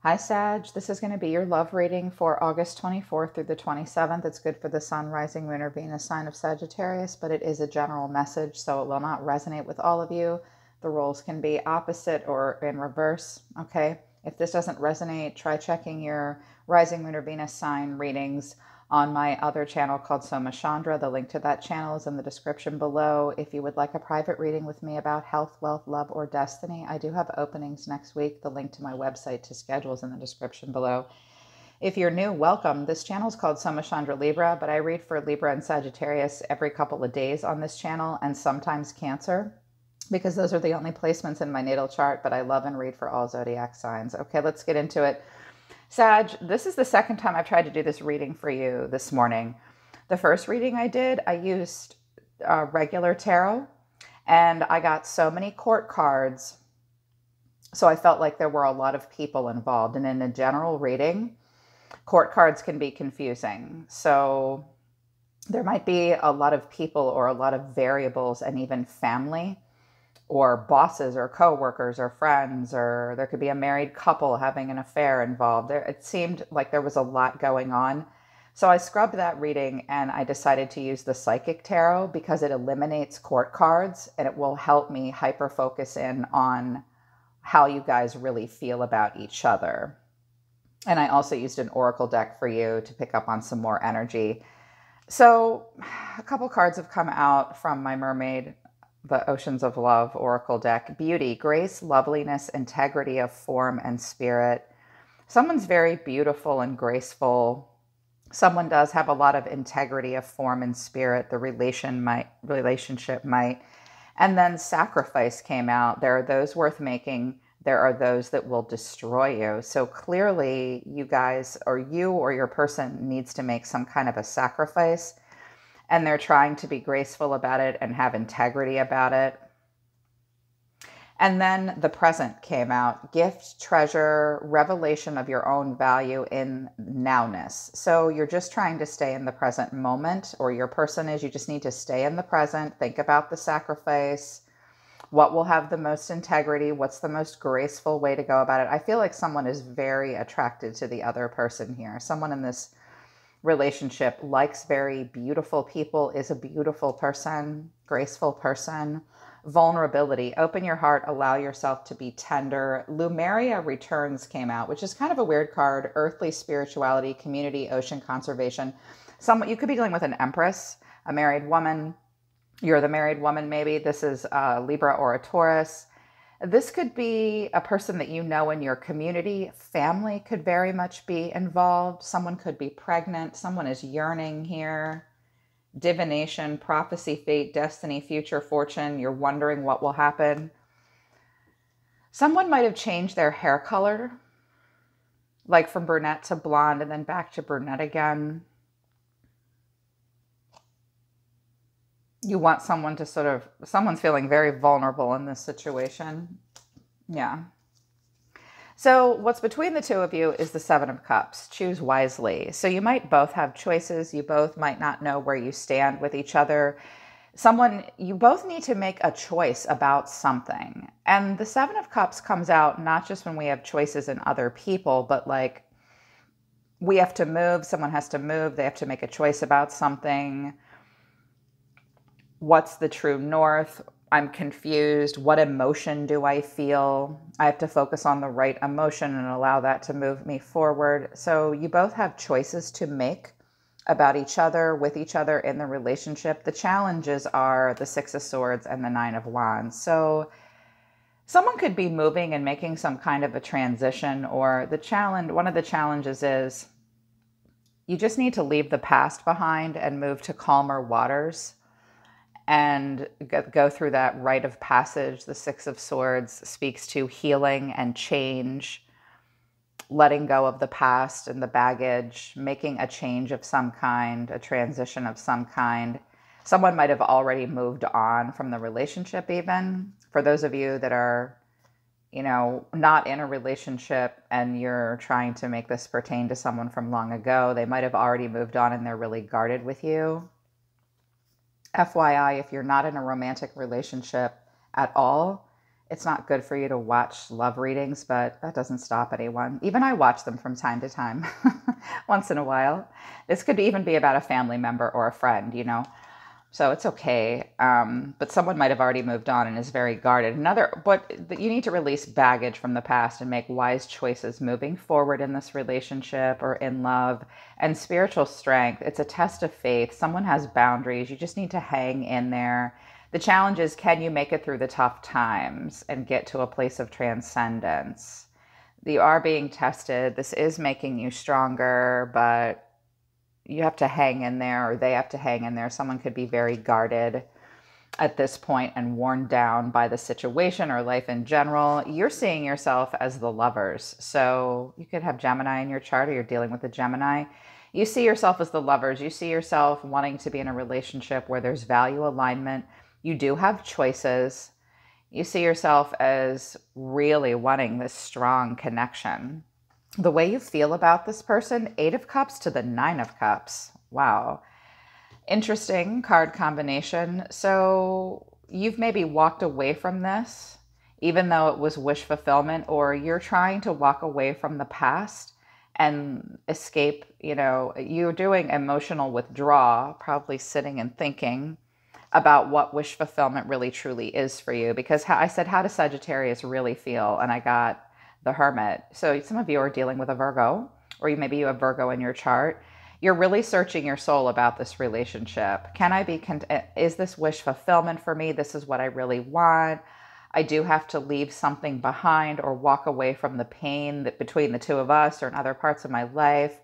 Hi, Sag. This is going to be your love reading for August 24th through the 27th. It's good for the Sun, Rising, Moon, or Venus sign of Sagittarius, but it is a general message, so it will not resonate with all of you. The roles can be opposite or in reverse, okay? If this doesn't resonate, try checking your Rising, Moon, or Venus sign readings on my other channel called Soma Chandra. The link to that channel is in the description below. If you would like a private reading with me about health, wealth, love, or destiny, I do have openings next week. The link to my website to schedule is in the description below. If you're new, welcome. This channel is called Soma Chandra Libra, but I read for Libra and Sagittarius every couple of days on this channel, and sometimes Cancer, because those are the only placements in my natal chart, but I love and read for all zodiac signs. Okay, let's get into it. Sag, this is the second time I've tried to do this reading for you this morning. The first reading I did, I used regular tarot, and I got so many court cards, so I felt like there were a lot of people involved. And in a general reading, court cards can be confusing. So there might be a lot of people or a lot of variables, and even family or bosses or coworkers or friends, or there could be a married couple having an affair involved. It seemed like there was a lot going on. So I scrubbed that reading and I decided to use the Psychic Tarot because it eliminates court cards and it will help me hyper focus in on how you guys really feel about each other. And I also used an Oracle deck for you to pick up on some more energy. So a couple cards have come out from my Mermaid, the Oceans of Love Oracle deck. Beauty, grace, loveliness, integrity of form and spirit. Someone's very beautiful and graceful. Someone does have a lot of integrity of form and spirit. The relationship might. And then sacrifice came out. There are those worth making. There are those that will destroy you. So clearly you guys, or you or your person, needs to make some kind of a sacrifice. And they're trying to be graceful about it and have integrity about it. And then the present came out. Gift, treasure, revelation of your own value in nowness. So you're just trying to stay in the present moment, or your person is, you just need to stay in the present. Think about the sacrifice. What will have the most integrity? What's the most graceful way to go about it? I feel like someone is very attracted to the other person here. Someone in this relationship likes very beautiful people, is a beautiful person, graceful person. Vulnerability, open your heart, allow yourself to be tender. Lumeria Returns came out, which is kind of a weird card. Earthly spirituality, community, ocean conservation. You could be dealing with an Empress, a married woman. You're the married woman, maybe. This is a Libra or a Taurus. This could be a person that you know in your community. Family could very much be involved. Someone could be pregnant. Someone is yearning here. Divination, prophecy, fate, destiny, future, fortune. You're wondering what will happen. Someone might have changed their hair color, like from brunette to blonde and then back to brunette again. You want someone to someone's feeling very vulnerable in this situation. Yeah. So what's between the two of you is the Seven of Cups. Choose wisely. So you might both have choices. You both might not know where you stand with each other. You both need to make a choice about something. And the Seven of Cups comes out not just when we have choices in other people, but like we have to move, someone has to move, they have to make a choice about something. What's the true north? I'm confused. What emotion do I feel? I have to focus on the right emotion and allow that to move me forward. So you both have choices to make about each other, with each other in the relationship. The challenges are the Six of Swords and the Nine of Wands. So someone could be moving and making some kind of a transition, or one of the challenges is you just need to leave the past behind and move to calmer waters and go through that rite of passage. The Six of Swords speaks to healing and change, letting go of the past and the baggage, making a change of some kind, a transition of some kind. Someone might have already moved on from the relationship even. For those of you that are, not in a relationship and you're trying to make this pertain to someone from long ago, they might have already moved on and they're really guarded with you. FYI, if you're not in a romantic relationship at all, it's not good for you to watch love readings, but that doesn't stop anyone. Even I watch them from time to time, once in a while. This could even be about a family member or a friend, you know? So it's okay. But someone might have already moved on and is very guarded. But you need to release baggage from the past and make wise choices moving forward in this relationship or in love. And spiritual strength, it's a test of faith. Someone has boundaries. You just need to hang in there. The challenge is, can you make it through the tough times and get to a place of transcendence? You are being tested. This is making you stronger, but you have to hang in there, or they have to hang in there. Someone could be very guarded at this point and worn down by the situation or life in general. You're seeing yourself as the lovers. So you could have Gemini in your chart, or you're dealing with a Gemini. You see yourself as the lovers. You see yourself wanting to be in a relationship where there's value alignment. You do have choices. You see yourself as really wanting this strong connection. The way you feel about this person, 8 of Cups to the 9 of Cups. Wow. Interesting card combination. So you've maybe walked away from this, even though it was wish fulfillment, or you're trying to walk away from the past and escape. You know, you're doing emotional withdrawal, probably sitting and thinking about what wish fulfillment really truly is for you. Because I said, how does Sagittarius really feel? And I got the Hermit. So some of you are dealing with a Virgo, or maybe you have Virgo in your chart. You're really searching your soul about this relationship. Is this wish fulfillment for me? This is what I really want. I do have to leave something behind or walk away from the pain that between the two of us or in other parts of my life.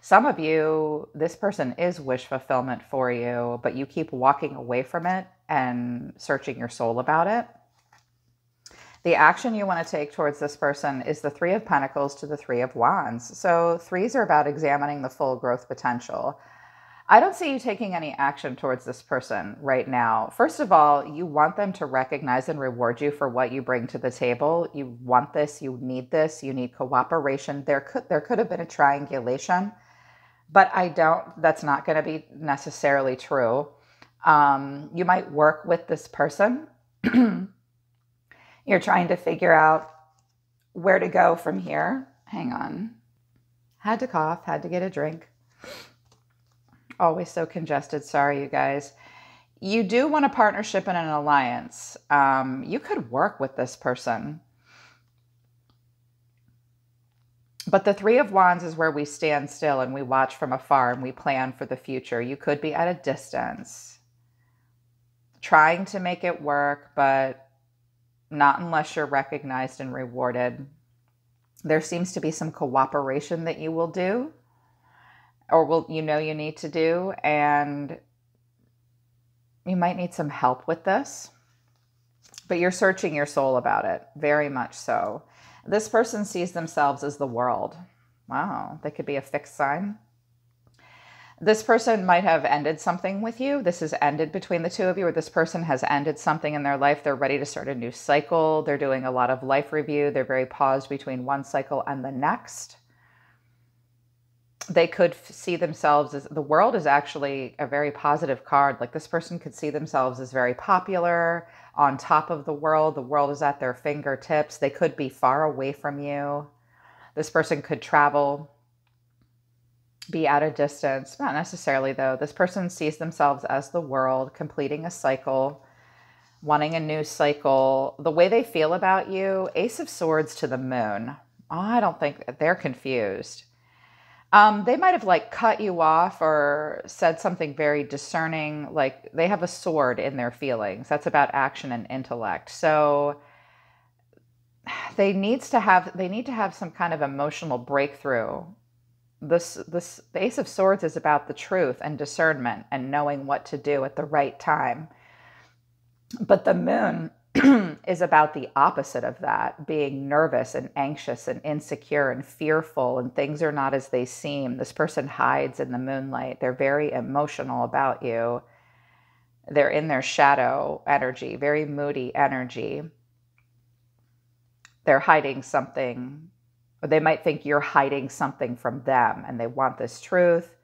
Some of you, this person is wish fulfillment for you, but you keep walking away from it and searching your soul about it. The action you want to take towards this person is the 3 of Pentacles to the 3 of Wands. So 3s are about examining the full growth potential. I don't see you taking any action towards this person right now. First of all, you want them to recognize and reward you for what you bring to the table. You want this, you need cooperation. There could have been a triangulation, but that's not going to be necessarily true. You might work with this person. You're trying to figure out where to go from here. Hang on. Had to cough, had to get a drink. Always so congested. Sorry, you guys. You do want a partnership and an alliance. You could work with this person. But the 3 of Wands is where we stand still and we watch from afar and we plan for the future. You could be at a distance, trying to make it work, but not unless you're recognized and rewarded. There seems to be some cooperation that you will do, or you need to do, and you might need some help with this, but you're searching your soul about it, very much so. This person sees themselves as the world. Wow, they could be a fixed sign. This person might have ended something with you. This has ended between the two of you, or this person has ended something in their life. They're ready to start a new cycle. They're doing a lot of life review. They're very paused between one cycle and the next. They could see themselves as, the world is actually a very positive card. Like this person could see themselves as very popular, on top of the world. The world is at their fingertips. They could be far away from you. This person could travel, be at a distance. Not necessarily though. This person sees themselves as the world, completing a cycle, wanting a new cycle. The way they feel about you, Ace of Swords to the Moon. Oh, I don't think they're confused. They might have like cut you off or said something very discerning. Like they have a sword in their feelings. That's about action and intellect. So they need to have some kind of emotional breakthrough. The Ace of Swords is about the truth and discernment and knowing what to do at the right time. But the Moon is about the opposite of that, being nervous and anxious and insecure and fearful, and things are not as they seem. This person hides in the moonlight. They're very emotional about you. They're in their shadow energy, very moody energy. They're hiding something. Or they might think you're hiding something from them, and they want this truth.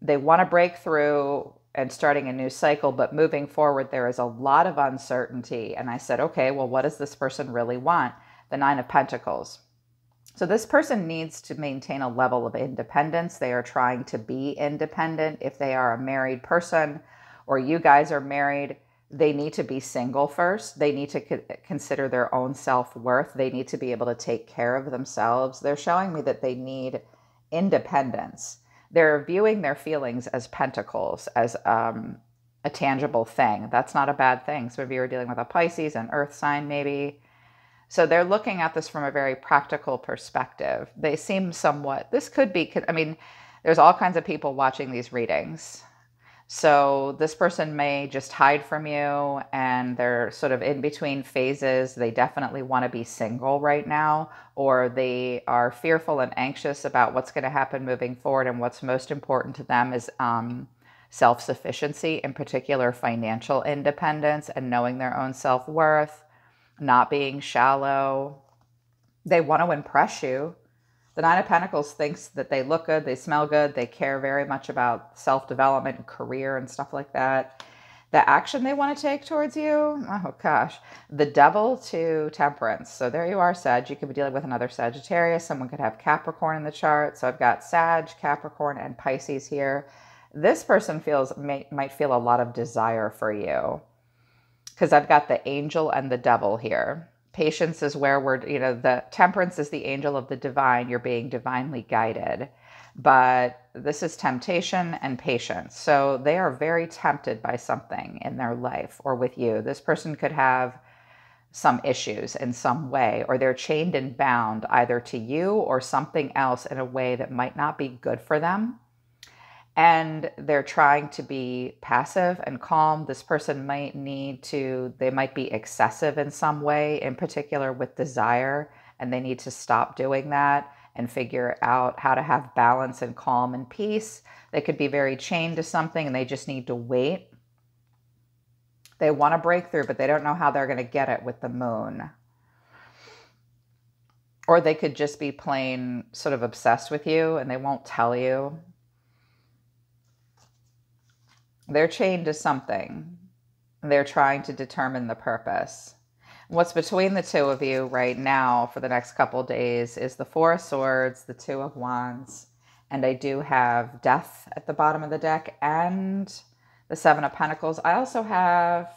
They want to break through. and starting a new cycle, but moving forward, there is a lot of uncertainty. And I said, okay, well, what does this person really want? The Nine of Pentacles. So this person needs to maintain a level of independence. They are trying to be independent. If they are a married person or you guys are married, they need to be single first. They need to consider their own self-worth. They need to be able to take care of themselves. They're showing me that they need independence. They're viewing their feelings as pentacles, as a tangible thing. That's not a bad thing. So if you're dealing with a Pisces, an earth sign maybe. So they're looking at this from a very practical perspective. They seem somewhat, this could be, I mean, there's all kinds of people watching these readings. So this person may just hide from you and they're sort of in between phases. They definitely want to be single right now, or they are fearful and anxious about what's going to happen moving forward. And what's most important to them is self-sufficiency, in particular financial independence and knowing their own self-worth, not being shallow. They want to impress you. The Nine of Pentacles thinks that they look good, they smell good, they care very much about self-development and career and stuff like that. The action they want to take towards you, oh gosh, the Devil to Temperance. So there you are, Sag. You could be dealing with another Sagittarius. Someone could have Capricorn in the chart. So I've got Sag, Capricorn, and Pisces here. This person might feel a lot of desire for you because I've got the Angel and the Devil here. Patience is where we're, the Temperance is the angel of the divine. You're being divinely guided. But this is temptation and patience. So they are very tempted by something in their life or with you. This person could have some issues in some way, or they're chained and bound either to you or something else in a way that might not be good for them. And they're trying to be passive and calm. This person might they might be excessive in some way, in particular with desire, and they need to stop doing that and figure out how to have balance and calm and peace. They could be very chained to something and they just need to wait. They want a breakthrough, but they don't know how they're going to get it with the moon. Or they could just be plain sort of obsessed with you and they won't tell you. They're chained to something. They're trying to determine the purpose. What's between the two of you right now for the next couple of days is the Four of Swords, the Two of Wands, and I do have Death at the bottom of the deck and the Seven of Pentacles. I also have,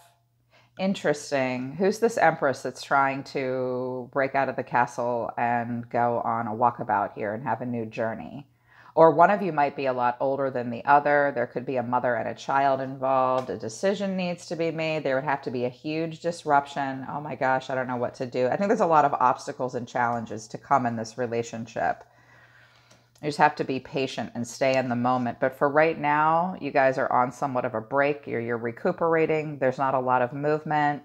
interesting, who's this Empress that's trying to break out of the castle and go on a walkabout here and have a new journey? Or one of you might be a lot older than the other. There could be a mother and a child involved. A decision needs to be made. There would have to be a huge disruption. Oh my gosh, I don't know what to do. I think there's a lot of obstacles and challenges to come in this relationship. You just have to be patient and stay in the moment. But for right now, you guys are on somewhat of a break. You're recuperating. There's not a lot of movement.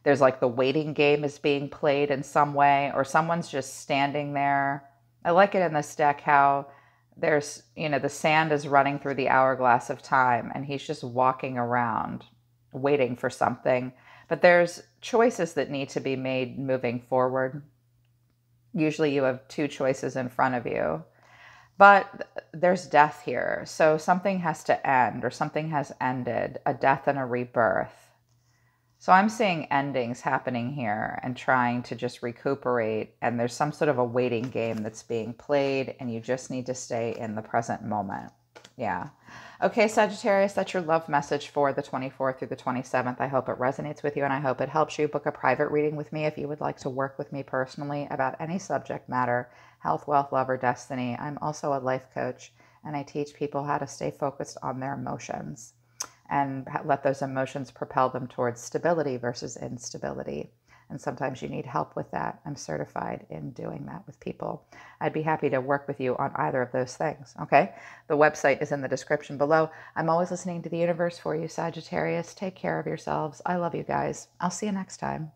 There's like the waiting game is being played in some way, or someone's just standing there. I like it in this deck how there's, the sand is running through the hourglass of time and he's just walking around waiting for something. But there's choices that need to be made moving forward. Usually you have two choices in front of you, but there's death here. So something has to end, or something has ended, a death and a rebirth. So I'm seeing endings happening here and trying to just recuperate. And there's some sort of a waiting game that's being played and you just need to stay in the present moment. Yeah. Okay, Sagittarius, that's your love message for the 24th through the 27th. I hope it resonates with you and I hope it helps you. Book a private reading with me if you would like to work with me personally about any subject matter, health, wealth, love, or destiny. I'm also a life coach and I teach people how to stay focused on their emotions and let those emotions propel them towards stability versus instability. And sometimes you need help with that. I'm certified in doing that with people. I'd be happy to work with you on either of those things, okay? The website is in the description below. I'm always listening to the universe for you, Sagittarius. Take care of yourselves. I love you guys. I'll see you next time.